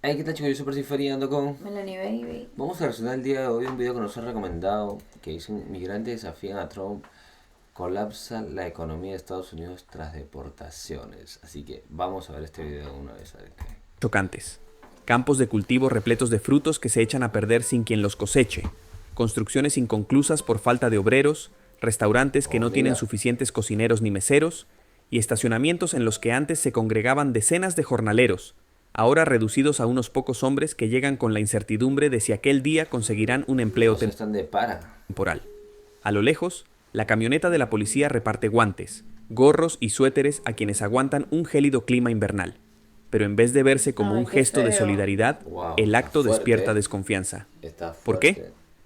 Hey, ¿qué tal, chicos? Yo soy Percy ando con... Melanie Baby. Vamos a reaccionar el día de hoy a un video que nos ha recomendado que dice: migrantes desafían a Trump, colapsa la economía de Estados Unidos tras deportaciones. Así que vamos a ver este video una vez. A ver qué. Chocantes. Campos de cultivo repletos de frutos que se echan a perder sin quien los coseche. Construcciones inconclusas por falta de obreros, restaurantes que no tienen suficientes cocineros ni meseros, y estacionamientos en los que antes se congregaban decenas de jornaleros, ahora reducidos a unos pocos hombres que llegan con la incertidumbre de si aquel día conseguirán un empleo No se están de para. temporal. A lo lejos, la camioneta de la policía reparte guantes, gorros y suéteres a quienes aguantan un gélido clima invernal. Pero en vez de verse como Ay, un qué gesto de feo. solidaridad, Wow, el acto está fuerte, despierta ¿eh? desconfianza. Está ¿Por fuerte. qué?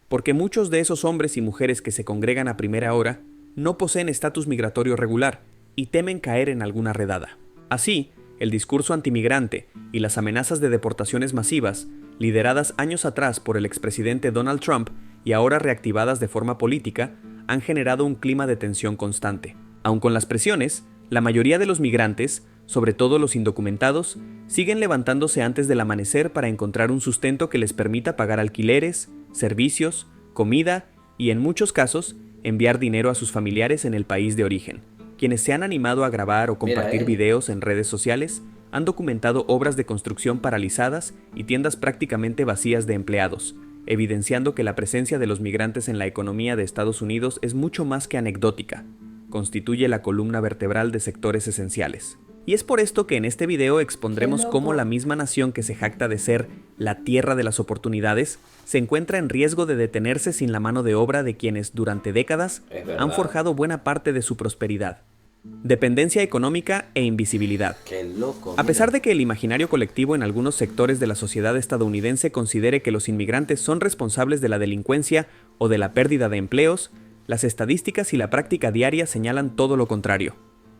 Porque muchos de esos hombres y mujeres que se congregan a primera hora no poseen estatus migratorio regular y temen caer en alguna redada. Así, el discurso antimigrante y las amenazas de deportaciones masivas, lideradas años atrás por el expresidente Donald Trump y ahora reactivadas de forma política, han generado un clima de tensión constante. Aun con las presiones, la mayoría de los migrantes, sobre todo los indocumentados, siguen levantándose antes del amanecer para encontrar un sustento que les permita pagar alquileres, servicios, comida y, en muchos casos, enviar dinero a sus familiares en el país de origen. Quienes se han animado a grabar o compartir videos en redes sociales han documentado obras de construcción paralizadas y tiendas prácticamente vacías de empleados, evidenciando que la presencia de los migrantes en la economía de Estados Unidos es mucho más que anecdótica. Constituye la columna vertebral de sectores esenciales. Y es por esto que en este video expondremos cómo la misma nación que se jacta de ser la tierra de las oportunidades se encuentra en riesgo de detenerse sin la mano de obra de quienes durante décadas han forjado buena parte de su prosperidad. Dependencia económica e invisibilidad. Qué loco. A pesar de que el imaginario colectivo en algunos sectores de la sociedad estadounidense considere que los inmigrantes son responsables de la delincuencia o de la pérdida de empleos, las estadísticas y la práctica diaria señalan todo lo contrario.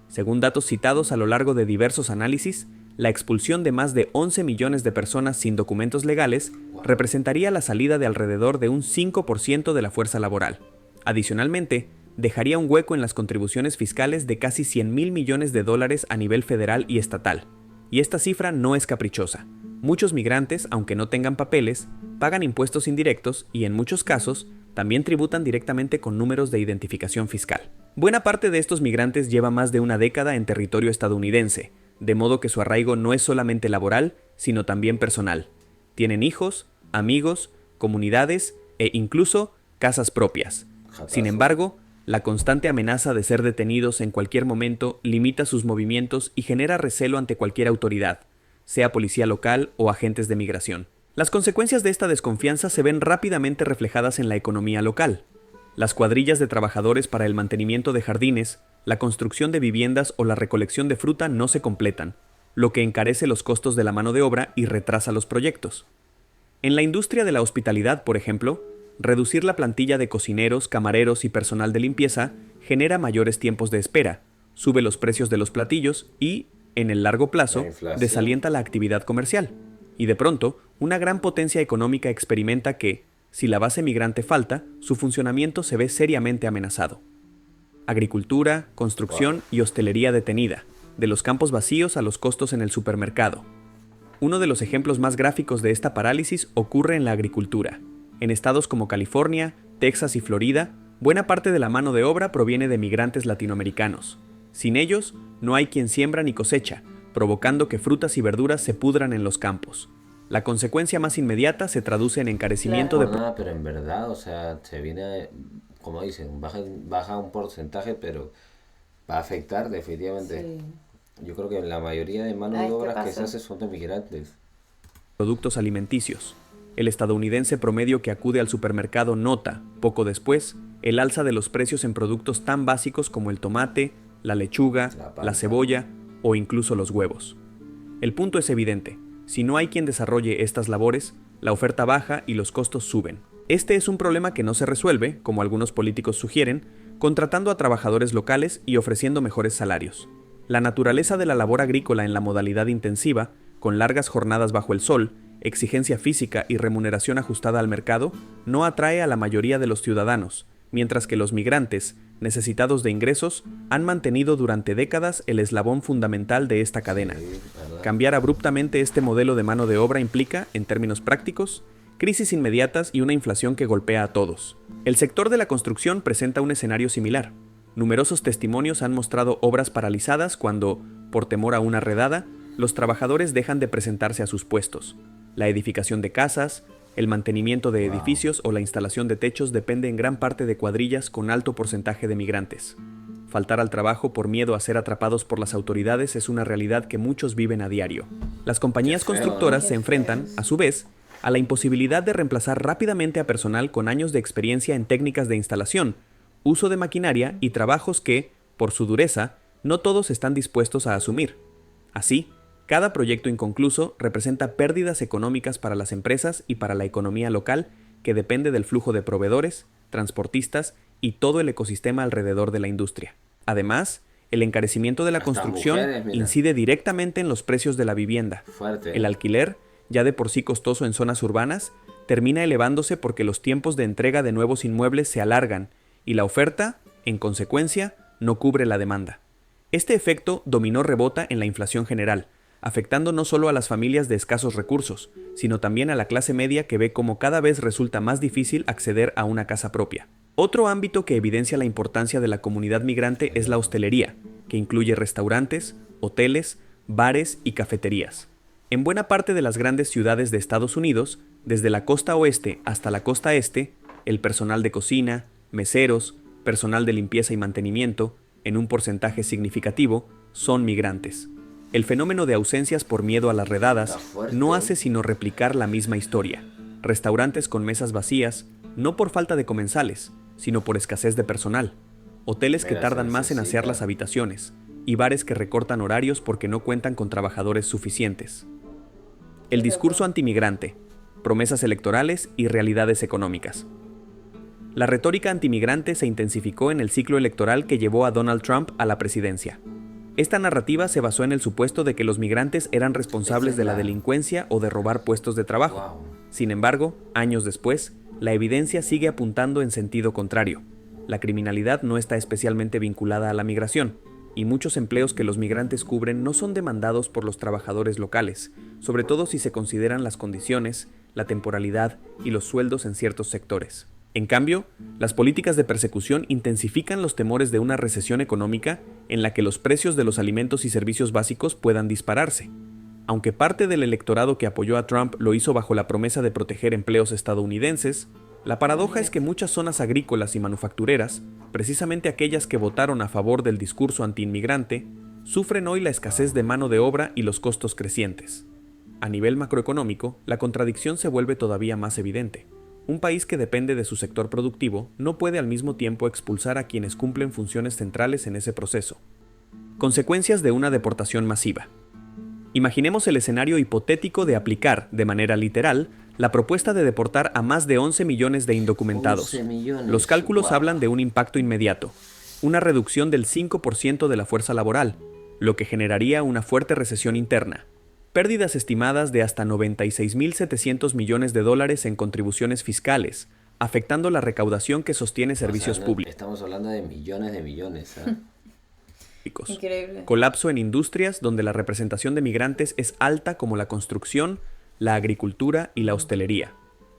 Según datos citados a lo largo de diversos análisis, la expulsión de más de 11 millones de personas sin documentos legales representaría la salida de alrededor de un 5% de la fuerza laboral. Adicionalmente, dejaría un hueco en las contribuciones fiscales de casi 100.000 millones de dólares a nivel federal y estatal. Y esta cifra no es caprichosa. Muchos migrantes, aunque no tengan papeles, pagan impuestos indirectos y, en muchos casos, también tributan directamente con números de identificación fiscal. Buena parte de estos migrantes lleva más de una década en territorio estadounidense, de modo que su arraigo no es solamente laboral, sino también personal. Tienen hijos, amigos, comunidades e incluso casas propias. Sin embargo, la constante amenaza de ser detenidos en cualquier momento limita sus movimientos y genera recelo ante cualquier autoridad, sea policía local o agentes de migración. Las consecuencias de esta desconfianza se ven rápidamente reflejadas en la economía local. Las cuadrillas de trabajadores para el mantenimiento de jardines, la construcción de viviendas o la recolección de fruta no se completan, lo que encarece los costos de la mano de obra y retrasa los proyectos. En la industria de la hospitalidad, por ejemplo, reducir la plantilla de cocineros, camareros y personal de limpieza genera mayores tiempos de espera, sube los precios de los platillos y, en el largo plazo, desalienta la actividad comercial. Y de pronto, una gran potencia económica experimenta que, si la base migrante falta, su funcionamiento se ve seriamente amenazado. Agricultura, construcción y hostelería detenida, de los campos vacíos a los costos en el supermercado. Uno de los ejemplos más gráficos de esta parálisis ocurre en la agricultura. En estados como California, Texas y Florida, buena parte de la mano de obra proviene de migrantes latinoamericanos. Sin ellos, no hay quien siembra ni cosecha, provocando que frutas y verduras se pudran en los campos. La consecuencia más inmediata se traduce en encarecimiento de... nada, pero en verdad, o sea, se viene, como dicen, baja un porcentaje, pero va a afectar definitivamente. Sí. Yo creo que la mayoría de mano de obras que se hace son de migrantes. Productos alimenticios. El estadounidense promedio que acude al supermercado nota, poco después, el alza de los precios en productos tan básicos como el tomate, la lechuga, la cebolla o incluso los huevos. El punto es evidente: si no hay quien desarrolle estas labores, la oferta baja y los costos suben. Este es un problema que no se resuelve, como algunos políticos sugieren, contratando a trabajadores locales y ofreciendo mejores salarios. La naturaleza de la labor agrícola en la modalidad intensiva, con largas jornadas bajo el sol, exigencia física y remuneración ajustada al mercado, no atrae a la mayoría de los ciudadanos, mientras que los migrantes, necesitados de ingresos, han mantenido durante décadas el eslabón fundamental de esta cadena. Cambiar abruptamente este modelo de mano de obra implica, en términos prácticos, crisis inmediatas y una inflación que golpea a todos. El sector de la construcción presenta un escenario similar. Numerosos testimonios han mostrado obras paralizadas cuando, por temor a una redada, los trabajadores dejan de presentarse a sus puestos. La edificación de casas, el mantenimiento de edificios o la instalación de techos depende en gran parte de cuadrillas con alto porcentaje de migrantes. Faltar al trabajo por miedo a ser atrapados por las autoridades es una realidad que muchos viven a diario. Las compañías constructoras se enfrentan, a su vez, a la imposibilidad de reemplazar rápidamente a personal con años de experiencia en técnicas de instalación, uso de maquinaria y trabajos que, por su dureza, no todos están dispuestos a asumir. Así, cada proyecto inconcluso representa pérdidas económicas para las empresas y para la economía local que depende del flujo de proveedores, transportistas y todo el ecosistema alrededor de la industria. Además, el encarecimiento de la construcción incide directamente en los precios de la vivienda. El alquiler, ya de por sí costoso en zonas urbanas, termina elevándose porque los tiempos de entrega de nuevos inmuebles se alargan y la oferta, en consecuencia, no cubre la demanda. Este efecto dominó rebota en la inflación general, afectando no solo a las familias de escasos recursos, sino también a la clase media que ve cómo cada vez resulta más difícil acceder a una casa propia. Otro ámbito que evidencia la importancia de la comunidad migrante es la hostelería, que incluye restaurantes, hoteles, bares y cafeterías. En buena parte de las grandes ciudades de Estados Unidos, desde la costa oeste hasta la costa este, el personal de cocina, meseros, personal de limpieza y mantenimiento, en un porcentaje significativo, son migrantes. El fenómeno de ausencias por miedo a las redadas no hace sino replicar la misma historia. Restaurantes con mesas vacías, no por falta de comensales, sino por escasez de personal. Hoteles que tardan más en asear las habitaciones, y bares que recortan horarios porque no cuentan con trabajadores suficientes. El discurso antimigrante, promesas electorales y realidades económicas. La retórica antimigrante se intensificó en el ciclo electoral que llevó a Donald Trump a la presidencia. Esta narrativa se basó en el supuesto de que los migrantes eran responsables de la delincuencia o de robar puestos de trabajo. Sin embargo, años después, la evidencia sigue apuntando en sentido contrario. La criminalidad no está especialmente vinculada a la migración, y muchos empleos que los migrantes cubren no son demandados por los trabajadores locales, sobre todo si se consideran las condiciones, la temporalidad y los sueldos en ciertos sectores. En cambio, las políticas de persecución intensifican los temores de una recesión económica en la que los precios de los alimentos y servicios básicos puedan dispararse. Aunque parte del electorado que apoyó a Trump lo hizo bajo la promesa de proteger empleos estadounidenses, la paradoja es que muchas zonas agrícolas y manufactureras, precisamente aquellas que votaron a favor del discurso antiinmigrante, sufren hoy la escasez de mano de obra y los costos crecientes. A nivel macroeconómico, la contradicción se vuelve todavía más evidente. Un país que depende de su sector productivo no puede al mismo tiempo expulsar a quienes cumplen funciones centrales en ese proceso. Consecuencias de una deportación masiva. Imaginemos el escenario hipotético de aplicar, de manera literal, la propuesta de deportar a más de 11 millones de indocumentados. 11 millones, Los cálculos hablan de un impacto inmediato, una reducción del 5% de la fuerza laboral, lo que generaría una fuerte recesión interna. Pérdidas estimadas de hasta $96.700 millones en contribuciones fiscales, afectando la recaudación que sostiene servicios públicos. Estamos hablando de millones, ¿eh? Increíble. Colapso en industrias donde la representación de migrantes es alta como la construcción, la agricultura y la hostelería.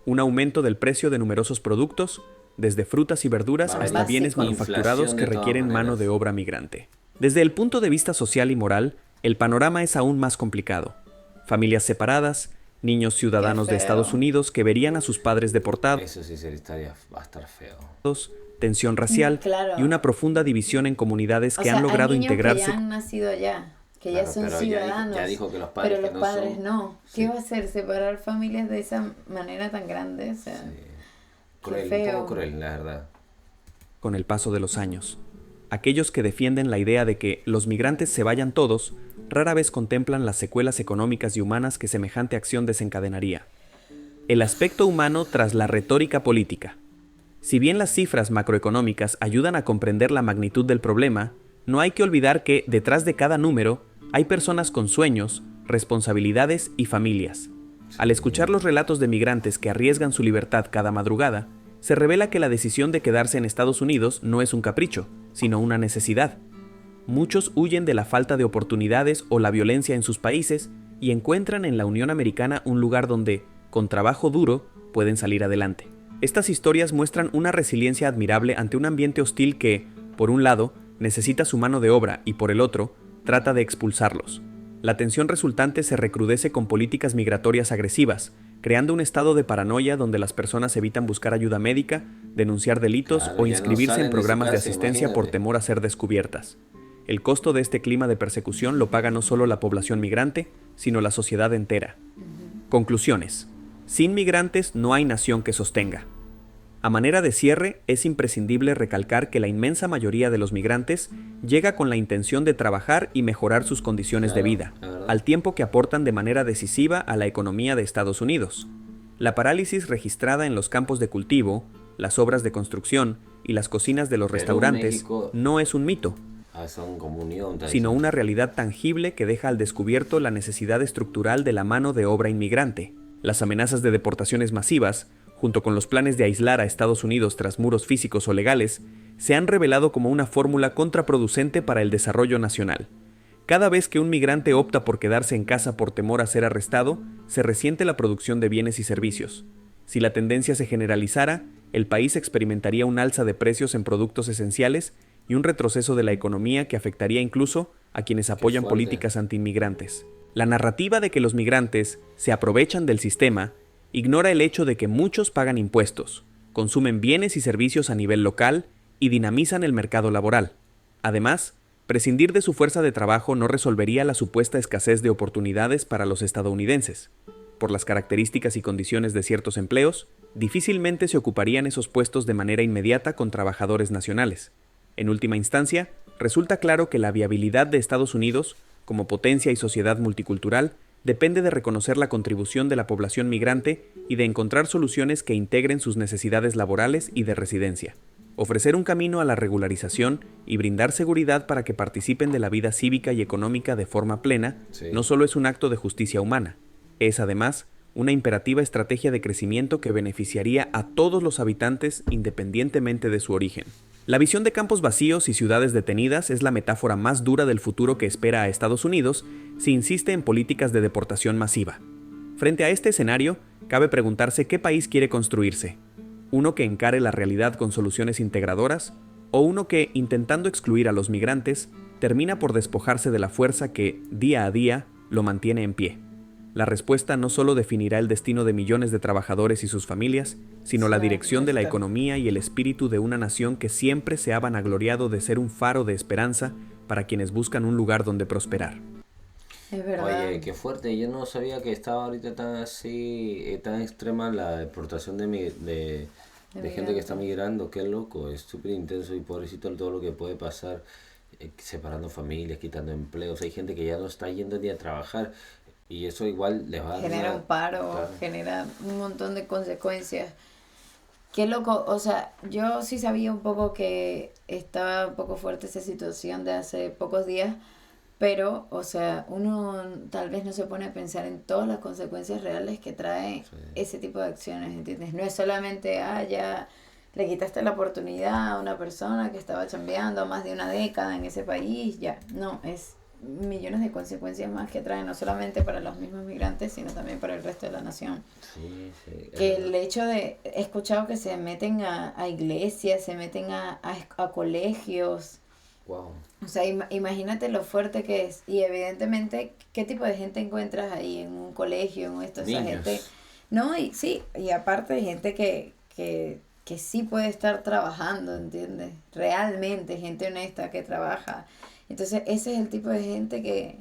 Un aumento del precio de numerosos productos, desde frutas y verduras hasta bienes manufacturados que requieren mano de obra migrante. Desde el punto de vista social y moral, el panorama es aún más complicado. Familias separadas, niños ciudadanos de Estados Unidos que verían a sus padres deportados. Eso sí va a estar feo. Tensión racial y una profunda división en comunidades que han logrado integrarse. Que ya han nacido allá, que ya son ciudadanos, ya dijo que los padres, pero los padres son... no. ¿Qué va a hacer? Separar familias de esa manera tan grande, o sea, cruel, feo. Un poco cruel, la verdad. Con el paso de los años, aquellos que defienden la idea de que los migrantes se vayan todos, rara vez contemplan las secuelas económicas y humanas que semejante acción desencadenaría. El aspecto humano tras la retórica política. Si bien las cifras macroeconómicas ayudan a comprender la magnitud del problema, no hay que olvidar que, detrás de cada número, hay personas con sueños, responsabilidades y familias. Al escuchar los relatos de migrantes que arriesgan su libertad cada madrugada, se revela que la decisión de quedarse en Estados Unidos no es un capricho, sino una necesidad. Muchos huyen de la falta de oportunidades o la violencia en sus países y encuentran en la Unión Americana un lugar donde, con trabajo duro, pueden salir adelante. Estas historias muestran una resiliencia admirable ante un ambiente hostil que, por un lado, necesita su mano de obra y por el otro, trata de expulsarlos. La tensión resultante se recrudece con políticas migratorias agresivas, creando un estado de paranoia donde las personas evitan buscar ayuda médica, denunciar delitos o inscribirse en programas de asistencia por temor a ser descubiertas. El costo de este clima de persecución lo paga no solo la población migrante, sino la sociedad entera. Conclusiones. Sin migrantes no hay nación que sostenga. A manera de cierre, es imprescindible recalcar que la inmensa mayoría de los migrantes llega con la intención de trabajar y mejorar sus condiciones de vida, al tiempo que aportan de manera decisiva a la economía de Estados Unidos. La parálisis registrada en los campos de cultivo, las obras de construcción y las cocinas de los restaurantes México, no es un mito, son comunión, sino una realidad tangible que deja al descubierto la necesidad estructural de la mano de obra inmigrante. Las amenazas de deportaciones masivas, junto con los planes de aislar a Estados Unidos tras muros físicos o legales, se han revelado como una fórmula contraproducente para el desarrollo nacional. Cada vez que un migrante opta por quedarse en casa por temor a ser arrestado, se resiente la producción de bienes y servicios. Si la tendencia se generalizara, el país experimentaría un alza de precios en productos esenciales y un retroceso de la economía que afectaría incluso a quienes apoyan políticas antiinmigrantes. La narrativa de que los migrantes se aprovechan del sistema ignora el hecho de que muchos pagan impuestos, consumen bienes y servicios a nivel local y dinamizan el mercado laboral. Además, prescindir de su fuerza de trabajo no resolvería la supuesta escasez de oportunidades para los estadounidenses. Por las características y condiciones de ciertos empleos, difícilmente se ocuparían esos puestos de manera inmediata con trabajadores nacionales. En última instancia, resulta claro que la viabilidad de Estados Unidos, como potencia y sociedad multicultural, depende de reconocer la contribución de la población migrante y de encontrar soluciones que integren sus necesidades laborales y de residencia. Ofrecer un camino a la regularización y brindar seguridad para que participen de la vida cívica y económica de forma plena, no solo es un acto de justicia humana, es además una imperativa estrategia de crecimiento que beneficiaría a todos los habitantes independientemente de su origen. La visión de campos vacíos y ciudades detenidas es la metáfora más dura del futuro que espera a Estados Unidos si insiste en políticas de deportación masiva. Frente a este escenario, cabe preguntarse qué país quiere construirse. ¿Uno que encare la realidad con soluciones integradoras? ¿O uno que, intentando excluir a los migrantes, termina por despojarse de la fuerza que, día a día, lo mantiene en pie? La respuesta no solo definirá el destino de millones de trabajadores y sus familias, sino la dirección de la economía y el espíritu de una nación que siempre se ha vanagloriado de ser un faro de esperanza para quienes buscan un lugar donde prosperar. Es verdad. Oye, qué fuerte. Yo no sabía que estaba ahorita tan así, tan extrema la deportación de gente que está migrando. Qué loco, es súper intenso y pobrecito todo lo que puede pasar, separando familias, quitando empleos. Hay gente que ya no está yendo ni a trabajar. Y eso igual les va a genera un paro, claro, genera un montón de consecuencias. Qué loco, o sea, yo sí sabía un poco que estaba un poco fuerte esa situación de hace pocos días, pero, o sea, uno tal vez no se pone a pensar en todas las consecuencias reales que trae ese tipo de acciones, ¿entiendes? No es solamente, ya le quitaste la oportunidad a una persona que estaba chambeando más de una década en ese país, ya, no, es millones de consecuencias más que traen, no solamente para los mismos migrantes, sino también para el resto de la nación. Que el hecho de, he escuchado que se meten a iglesias, se meten a colegios. Wow. O sea, imagínate lo fuerte que es. Y evidentemente, ¿qué tipo de gente encuentras ahí en un colegio, en esto? Esa gente. No, y sí, y aparte hay gente que sí puede estar trabajando, ¿entiendes? Realmente, gente honesta que trabaja. Entonces, ese es el tipo de gente que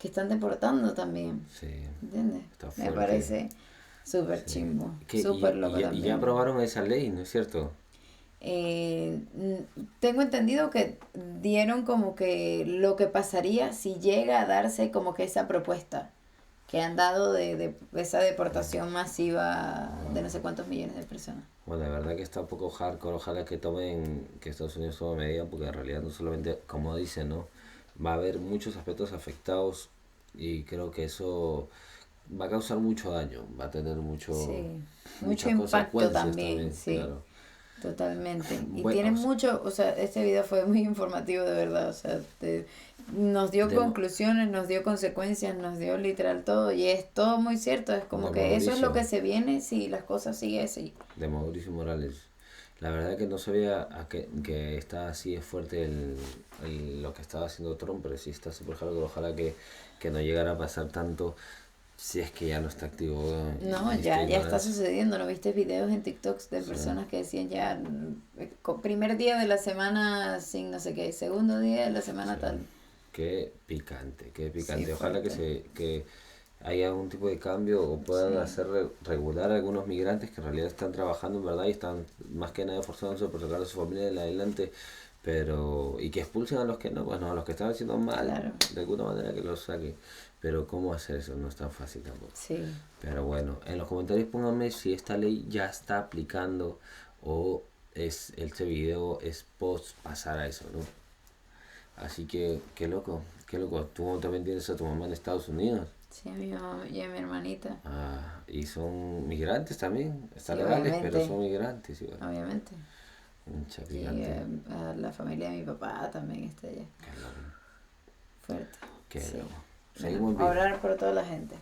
están deportando también. Sí. ¿Entiendes? Está Me parece súper chimbo. Súper loco también. Y ya aprobaron esa ley, ¿no es cierto? Tengo entendido que dieron como que lo que pasaría si llega a darse como que esa propuesta que han dado de esa deportación masiva de no sé cuántos millones de personas. Bueno, la verdad que está un poco hardcore. Ojalá que Estados Unidos tome medidas, porque en realidad no solamente, como dicen, ¿no? Va a haber muchos aspectos afectados y creo que eso va a causar mucho daño, va a tener mucho impacto también, sí. Claro. Totalmente. Y Bueno, tiene mucho, o sea, este video fue muy informativo de verdad, o sea, nos dio conclusiones, nos dio consecuencias, nos dio literal todo, y es todo muy cierto, es como que eso es lo que se viene si las cosas siguen así. De Mauricio Morales. La verdad que no sabía que está así de fuerte lo que estaba haciendo Trump, pero sí está súper claro que ojalá que no llegara a pasar tanto si es que ya no está activo. No, ya está sucediendo, ¿no viste videos en TikTok de personas que decían ya primer día de la semana sin no sé qué, segundo día de la semana tal? Qué picante, qué picante. Sí, ojalá que haya algún tipo de cambio o puedan hacer regular a algunos migrantes que en realidad están trabajando en verdad y están más que nada esforzándose por sacar a su familia de adelante, pero y que expulsen a los que no, bueno, a los que están haciendo mal, de alguna manera que los saquen. Pero cómo hacer eso no es tan fácil tampoco. Sí. Pero bueno, en los comentarios pónganme si esta ley ya está aplicando o este video es post pasar a eso, ¿no? Así que, qué loco. ¿Tú también tienes a tu mamá en Estados Unidos? Sí, a mi mamá y a mi hermanita. Ah, y son migrantes también. Están legales, pero son migrantes igual. Obviamente. Y a la familia de mi papá también está allá. Qué loco. Fuerte. Qué loco. Seguimos viendo. Orar por toda la gente.